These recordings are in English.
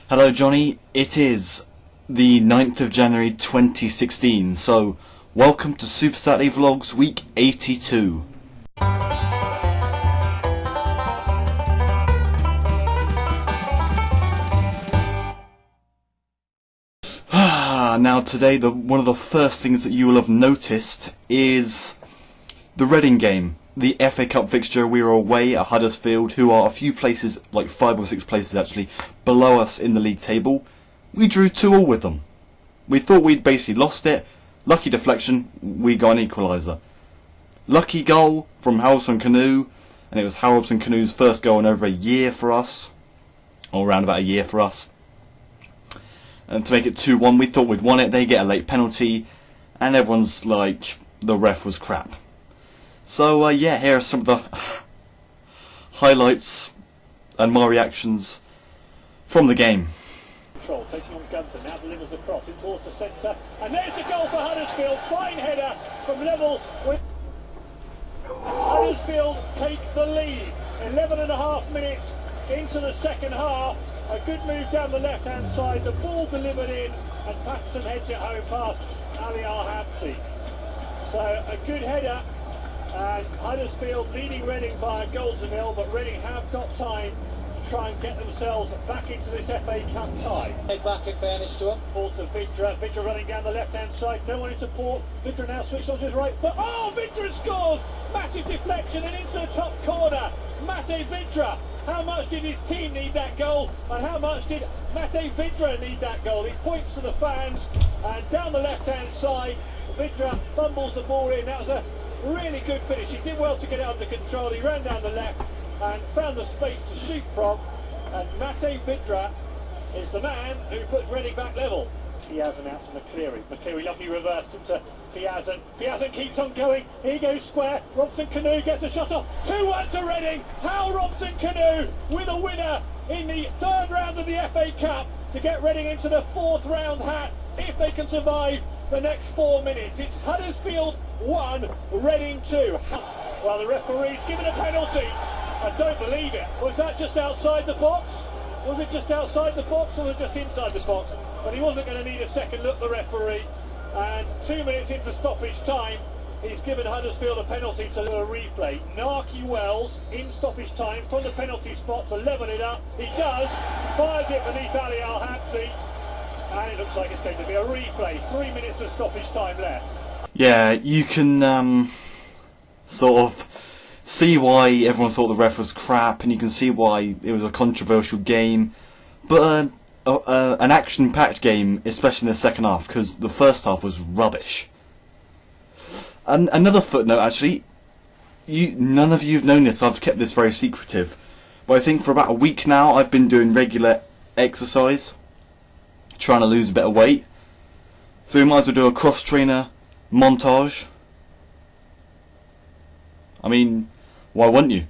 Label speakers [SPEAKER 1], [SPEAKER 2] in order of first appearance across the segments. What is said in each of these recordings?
[SPEAKER 1] Hello Johnny, it is the 9th of January 2016, so welcome to Super Saturday Vlogs week 82. Now today, one of the first things that you will have noticed is the Reading game. The FA Cup fixture. We were away at Huddersfield, who are a few places, like 5 or 6 places actually, below us in the league table. We drew 2-2 with them. We thought we'd basically lost it. Lucky deflection, we got an equaliser. Lucky goal from Harrison Canoe, and it was Harrison Canoe's first goal in over a year for us, or around about a year for us. And to make it 2-1, we thought we'd won it. They get a late penalty, and everyone's like, the ref was crap. So yeah, here are some of the highlights and my reactions from the game.
[SPEAKER 2] Control, taking on Gunter, now delivers across in towards the centre, and there's a goal for Huddersfield. Fine header from level with Huddersfield take the lead. 11.5 minutes into the second half. A good move down the left-hand side. The ball delivered in, and Patterson heads it home past Ali Al-Habsi. So a good header. And Huddersfield leading Reading by a goal to nil, but Reading have got time to try and get themselves back into this FA Cup tie. Head back in fairness to him. Ball to Vidra. Vidra running down the left-hand side. No one in support. Vidra now switched on to his right foot. Oh, Vidra scores! Massive deflection and into the top corner. Mate Vidra. How much did his team need that goal? And how much did Mate Vidra need that goal? He points to the fans, and down the left-hand side, Vidra fumbles the ball in. That was a really good finish. He did well to get it under control. He ran down the left and found the space to shoot from. And Mate Vidra is the man who puts Reading back level. Piazon out to McCleary. McCleary lovely reversed into Piazon. Piazon keeps on going. He goes square. Robson Canoe gets a shot off. 2-1 to Reading. Hal Robson Canoe with a winner in the 3rd round of the FA Cup to get Reading into the 4th round hat if they can survive the next 4 minutes. It's Huddersfield 1, Reading 2. Well, the referee's given a penalty. I don't believe it. Was that just outside the box? Was it just outside the box or was it just inside the box? But he wasn't going to need a second look, the referee. And 2 minutes into stoppage time, he's given Huddersfield a penalty to a replay. Narky Wells in stoppage time from the penalty spot to level it up. He does. Fires it beneath Ali Al-Habsi. And it looks like it's going to be a replay. 3 minutes of stoppage time left.
[SPEAKER 1] Yeah, you can sort of see why everyone thought the ref was crap, and you can see why it was a controversial game. But an action-packed game, especially in the second half, because the first half was rubbish. And another footnote, actually, none of you have known this. I've kept this very secretive, but I think for about a week now I've been doing regular exercise, trying to lose a bit of weight. So we might as well do a cross-trainer montage. I mean, why wouldn't you?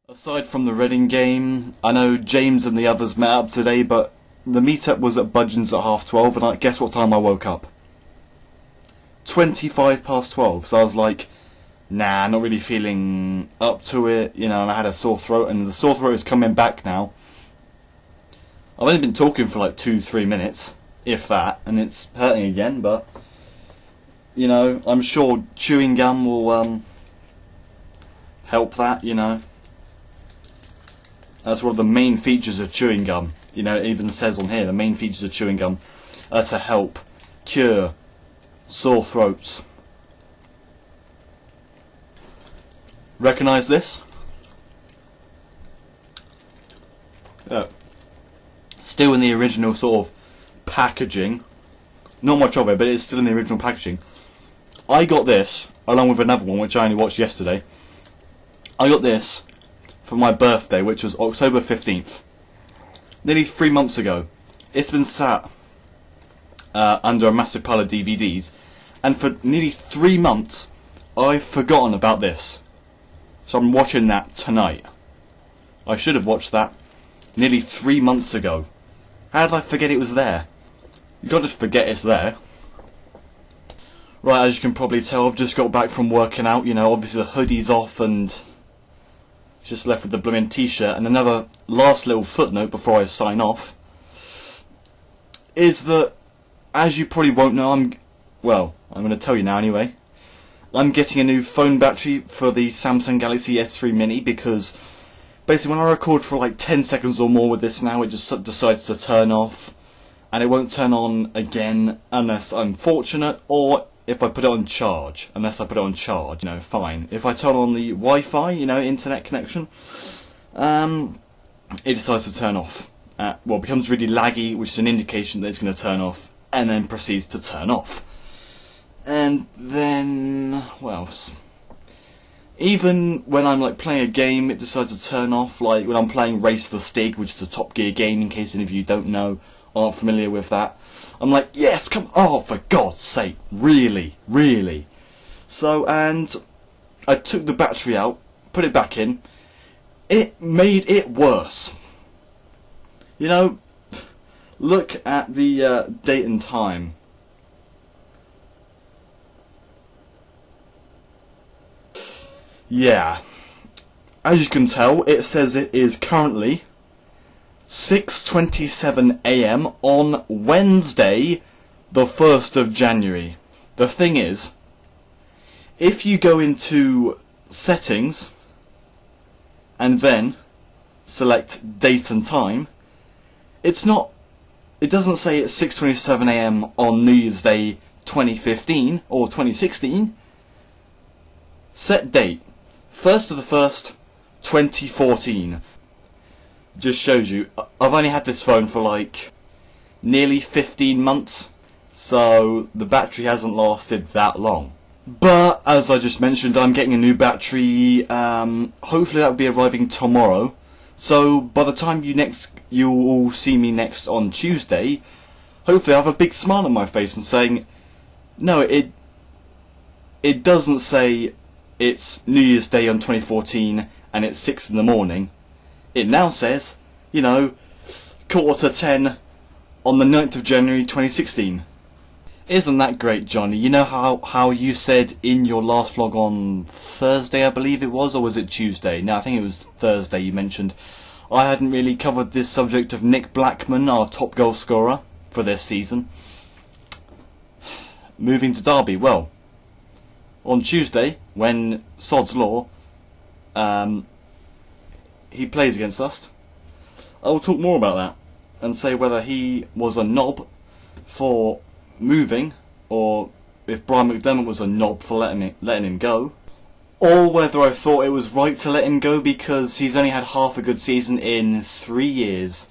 [SPEAKER 1] Aside from the Reading game, I know James and the others met up today, but the meetup was at Budgeon's at 12:30, and guess what time I woke up? 12:25. So I was like, nah, not really feeling up to it, you know, and I had a sore throat, and the sore throat is coming back now. I've only been talking for like 2-3 minutes, if that, and it's hurting again, but, you know, I'm sure chewing gum will help that, you know. That's one of the main features of chewing gum. You know, it even says on here, the main features of chewing gum are to help cure sore throats. Recognise this? Still in the original sort of packaging. Not much of it, but it's still in the original packaging. I got this, along with another one, which I only watched yesterday. I got this for my birthday, which was October 15th. Nearly 3 months ago. It's been sat under a massive pile of DVDs, and for nearly 3 months I've forgotten about this. So I'm watching that tonight. I should have watched that nearly 3 months ago. How did I forget it was there? You can't just forget it's there. Right, as you can probably tell, I've just got back from working out. You know, obviously the hoodie's off and just left with the blooming t-shirt. And another last little footnote before I sign off is that, as you probably won't know, I'm going to tell you now anyway. I'm getting a new phone battery for the Samsung Galaxy S3 Mini, because basically when I record for like 10 seconds or more with this now, it just decides to turn off, and it won't turn on again unless I'm fortunate, or if I put it on charge. Unless I put it on charge, you know, fine. If I turn on the Wi-Fi, you know, internet connection, it decides to turn off. Well, it becomes really laggy, which is an indication that it's going to turn off, and then proceeds to turn off. And then, what else? Even when I'm like playing a game, it decides to turn off. Like when I'm playing Race the Stig, which is a Top Gear game, in case any of you don't know, aren't familiar with that. I'm like, yes, come on, oh, for God's sake, really, really. So, and I took the battery out, put it back in. It made it worse. You know, look at the date and time. Yeah, as you can tell, it says it is currently 6:27 AM on Wednesday, the 1st of January. The thing is, if you go into settings and then select date and time, it doesn't say it's 6:27 AM on New Year's Day 2015 or 2016. Set date 1st of the 1st 2014. Just shows you, I've only had this phone for like nearly 15 months, so the battery hasn't lasted that long. But as I just mentioned, I'm getting a new battery. Hopefully that will be arriving tomorrow. So by the time you will see me next on Tuesday, hopefully I have a big smile on my face and saying, no, it doesn't say it's New Year's Day on 2014 and it's 6 in the morning. It now says, you know, 10:15 on the 9th of January 2016. Isn't that great, Johnny? You know how you said in your last vlog on Thursday, I believe it was, or was it Tuesday? No, I think it was Thursday you mentioned I hadn't really covered this subject of Nick Blackman, our top goal scorer for this season, moving to Derby. Well, on Tuesday, when Sod's Law, he plays against us, I will talk more about that and say whether he was a knob for moving, or if Brian McDermott was a knob for letting him go, or whether I thought it was right to let him go because he's only had half a good season in 3 years,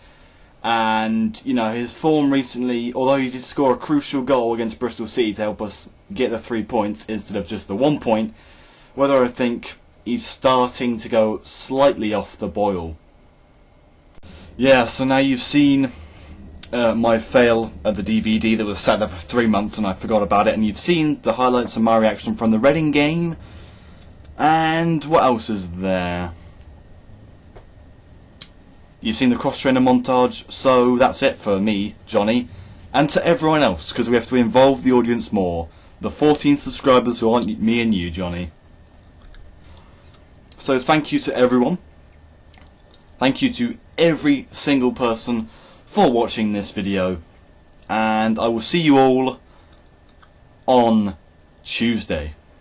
[SPEAKER 1] and you know, his form recently, although he did score a crucial goal against Bristol City to help us get the 3 points instead of just the 1 point, whether I think he's starting to go slightly off the boil. Yeah, so now you've seen my fail at the DVD that was sat there for 3 months and I forgot about it, and you've seen the highlights of my reaction from the Reading game, and what else is there? You've seen the cross-trainer montage, so that's it for me, Johnny, and to everyone else, because we have to involve the audience more. The 14 subscribers who aren't me and you, Johnny. So thank you to everyone. Thank you to every single person for watching this video. And I will see you all on Tuesday.